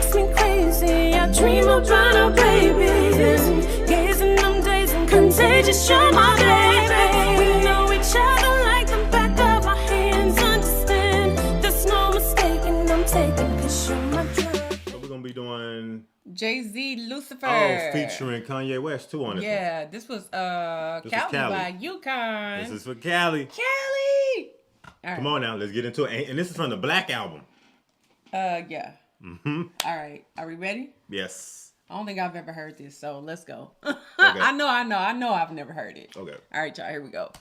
makes me crazy. I dream about our babies. Gazing them days and contagious, you're my baby. We know each other like the back of our hands. Understand, there's no mistaking, I'm taking, 'cause you're my drug. So we're gonna be doing Jay-Z, Lucifer. Oh, featuring Kanye West too on this one. Yeah, this was CalixYukon. This is for Cali. Cali. All Come on now, let's get into it. And this is from the Black Album. Yeah. Mm-hmm. All right, are we ready? Yes. I don't think I've ever heard this, so let's go. Okay. I know I've never heard it. Okay. All right, y'all, here we go.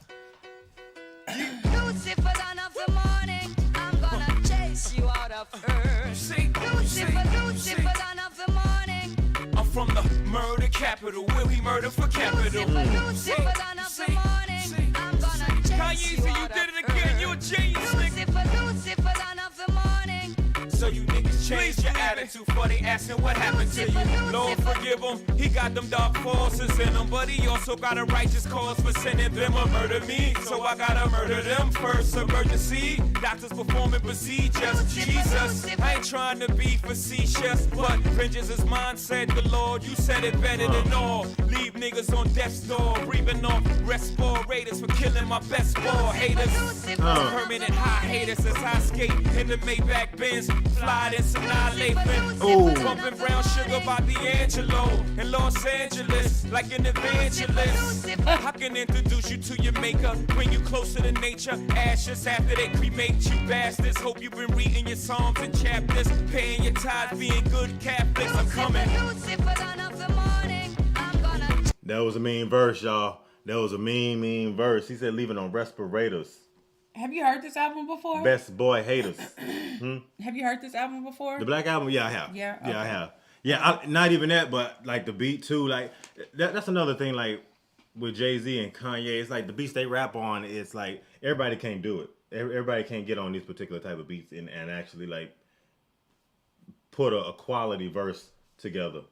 Lucifer, dawn of the morning, I'm gonna chase you out of earth. Lucifer, dawn of the morning. I'm from the murder capital, where we murder for capital. Lucifer, dawn of the morning, I'm gonna chase Kanye, you so you out did of it again, earth. you a genius, nigga. Lucifer, dawn of the morning. So you niggas changed your attitude for they asking what happened to you. Lord forgive him, he got them dark forces in him, but he also got a righteous cause for sending them to murder me. So I gotta murder them first. Emergency, doctors performing procedures. Jesus, I ain't trying to be facetious, but vengeance is mine, said the Lord. You said it better than all. Leave niggas on death's door, breathing off respirators for killing my best ball haters. Permanent high haters as I skate in the Maybach Benz. Fly this annihilation. Pumping brown sugar by D'Angelo in Los Angeles, like an evangelist. I can introduce you to your maker when you closer to nature. Ashes after they cremate you bastards. Hope you've been reading your psalms and chapters, paying your tithes, being good Catholics. I'm coming. That was a mean verse, y'all. That was a mean verse. He said leaving on respirators. Have you heard this album before? Best boy haters. Have you heard this album before? The Black Album? Yeah, I have. Yeah? Yeah, I Okay. have. Yeah, not even that, but like the beat too. Like that's another thing. Like with Jay-Z and Kanye, it's like the beats they rap on. It's like everybody can't do it. Everybody can't get on these particular type of beats and actually like put a quality verse together.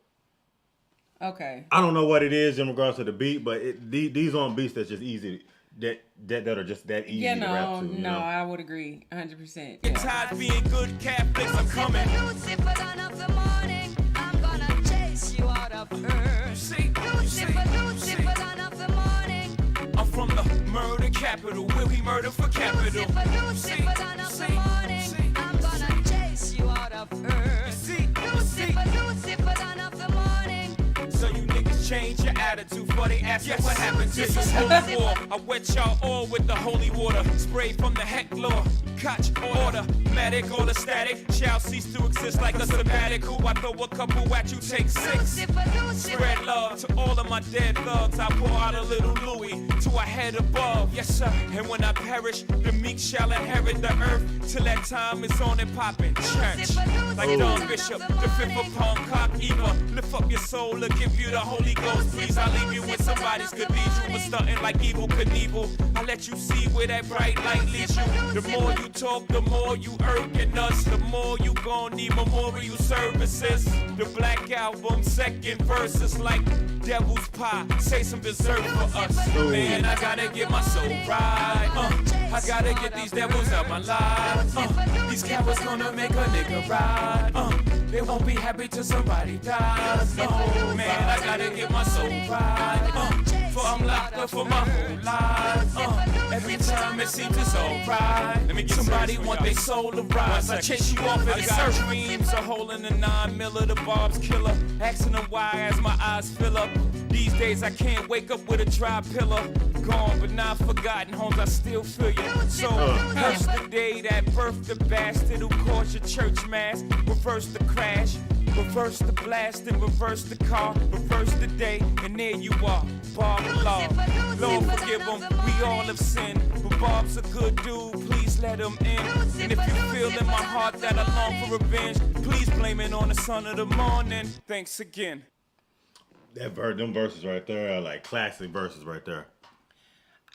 Okay. I don't know what it is in regards to the beat, but these aren't beats that's just easy. That are just that easy to rap to. You know? I would agree 100%. Your tithes, being good Catholics. I'm coming. Lucifer, dawn of the morning, I'm gonna chase you out of earth. Lucifer, dawn of the morning. I'm from the murder capital, where we murder for capital. Lucifer, dawn of the morning, I'm gonna chase you out of earth. Lucifer, dawn of the morning. So you niggas change your attitude before they ask you what happened to you. Holy war, I wet y'all all with the holy water. Spray from the heck law. Catch order, medic or the static shall cease to exist like a sabbatical. I throw a couple at you, take 6. Spread love to all of my dead thugs. I pour out a little Louis to a head above. Yes, sir. And when I perish, the meek shall inherit the earth. Till that time is on and poppin' church. Like Don Bishop, the fifth upon cock Eva. Lift up your soul to give you the Holy Ghost. Please, I leave you in somebody's cathedral. But stunting like Evil Knievel. I let you see where that bright light leads you. The more you talk, the more you irking us. The more you gon' need memorial services. The Black Album, second verse is like devil's pie. Say some dessert for us. Man, I gotta get my soul right. I gotta get these devils out my life. These cowards gonna make a nigga ride. They won't be happy till somebody dies. Oh man, I gotta get my soul right. For I'm locked up for my whole life. Every time it seems it's alright. Let me get somebody want their soul to rise. I chase you off in got dreams of holding a 9mm, the Bob's killer. Asking them why as my eyes fill up. These days I can't wake up with a dry pillow. Gone but not forgotten, homes I still feel you. So curse the day that birthed the bastard who caused your church mass. Reverse the crash, reverse the blast and reverse the car. Reverse the day and there you are, Bob the law. Lord forgive him, we all have sinned. But Bob's a good dude, please let him in. And if you feel in my heart that I long for revenge, please blame it on the son of the morning. Thanks again. Them verses right there are like classic verses right there.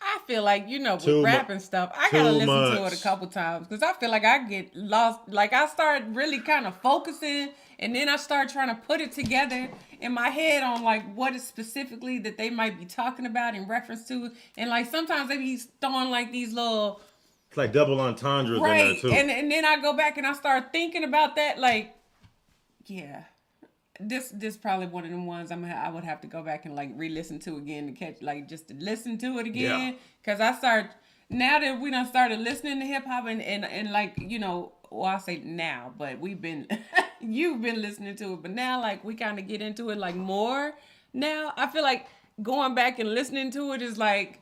I feel like, with rap and stuff, I gotta listen to it a couple times because I feel like I get lost. Like I start really kind of focusing and then I start trying to put it together in my head on like what is specifically that they might be talking about in reference to. And like sometimes they be throwing like these little... It's like double entendres right. in there too. And then I go back and I start thinking about that like... Yeah. This probably one of them ones I would have to go back and like re-listen to again to catch, like just to listen to it again. Cause now that we done started listening to hip hop and like, you know, well, I say now, but you've been listening to it, but now like we kind of get into it like more now. I feel like going back and listening to it is like,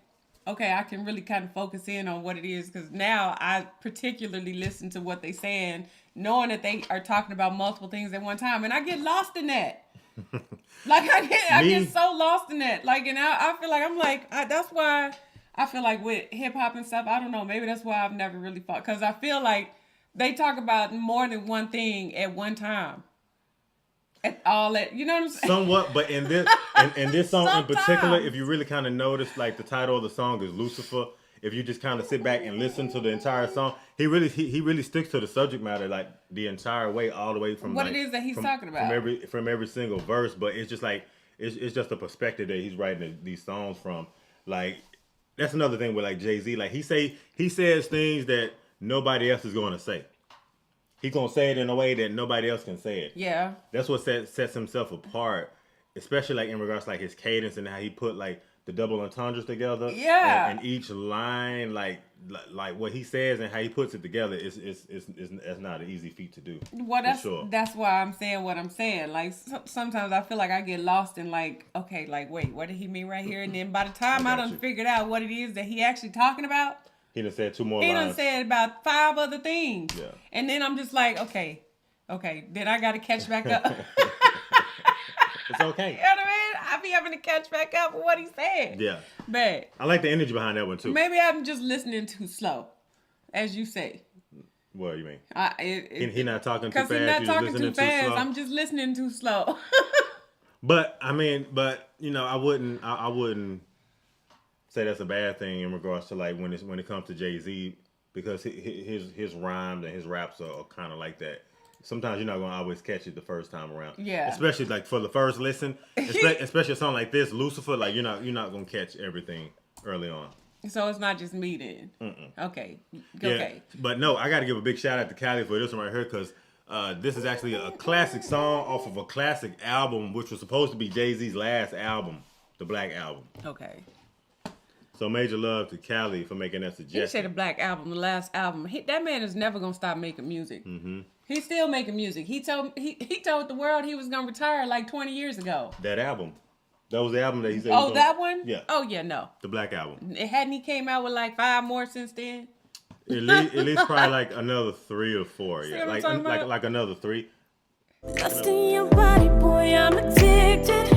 okay, I can really kind of focus in on what it is. Cause now I particularly listen to what they saying, knowing that they are talking about multiple things at one time, and I get lost in that. Like I get so lost in that. Like, and I feel like that's why I feel like with hip hop and stuff, I don't know, maybe that's why I've never really fought, because I feel like they talk about more than one thing at one time. At all that, you know what I'm saying? Somewhat, but in this song in particular, if you really kind of notice, like the title of the song is Lucifer. If you just kind of sit back and listen to the entire song, he really sticks to the subject matter like the entire way, all the way from what like, it is that he's talking about from every single verse. But it's just like it's just a perspective that he's writing these songs from. Like that's another thing with like Jay-Z. Like he says things that nobody else is going to say. He's going to say it in a way that nobody else can say it. Yeah. That's what sets himself apart, especially like in regards to like his cadence and how he put like the double entendres together. Yeah. And each line, like what he says and how he puts it together is not an easy feat to do. Well, that's why I'm saying what I'm saying. Like sometimes I feel like I get lost in like, okay, like wait, what did he mean right here? And then by the time I done figured out what it is that he actually talking about, he done said two more lines. He done said about 5 other things. Yeah. And then I'm just like, okay, then I got to catch back up. It's okay. You know what I mean? I be having to catch back up with what he said. Yeah. But I like the energy behind that one too. Maybe I'm just listening too slow, as you say. What do you mean? He not talking too fast. Because he's not talking too fast. Slow. I'm just listening too slow. But I mean, you know, I wouldn't say that's a bad thing in regards to like when it comes to Jay-Z, because his rhymes and his raps are kind of like that. Sometimes you're not gonna always catch it the first time around. Yeah. Especially like for the first listen, especially a song like this, Lucifer. Like you're not gonna catch everything early on. So it's not just me then. Okay. Yeah, but no, I got to give a big shout out to Cali for this one right here, because this is actually a classic song off of a classic album, which was supposed to be Jay-Z's last album, the Black Album. Okay. So major love to Cali for making that suggestion. He said the Black Album, the last album. That man is never gonna stop making music. Mm-hmm. He's still making music. He told the world he was gonna retire like 20 years ago. That album. That was the album that he said. Oh, that one? Yeah. Oh yeah, no. The Black Album. Hadn't he came out with like 5 more since then? At least probably like another 3 or 4. Yeah, like another 3. Lost in your body, boy, I'm addicted.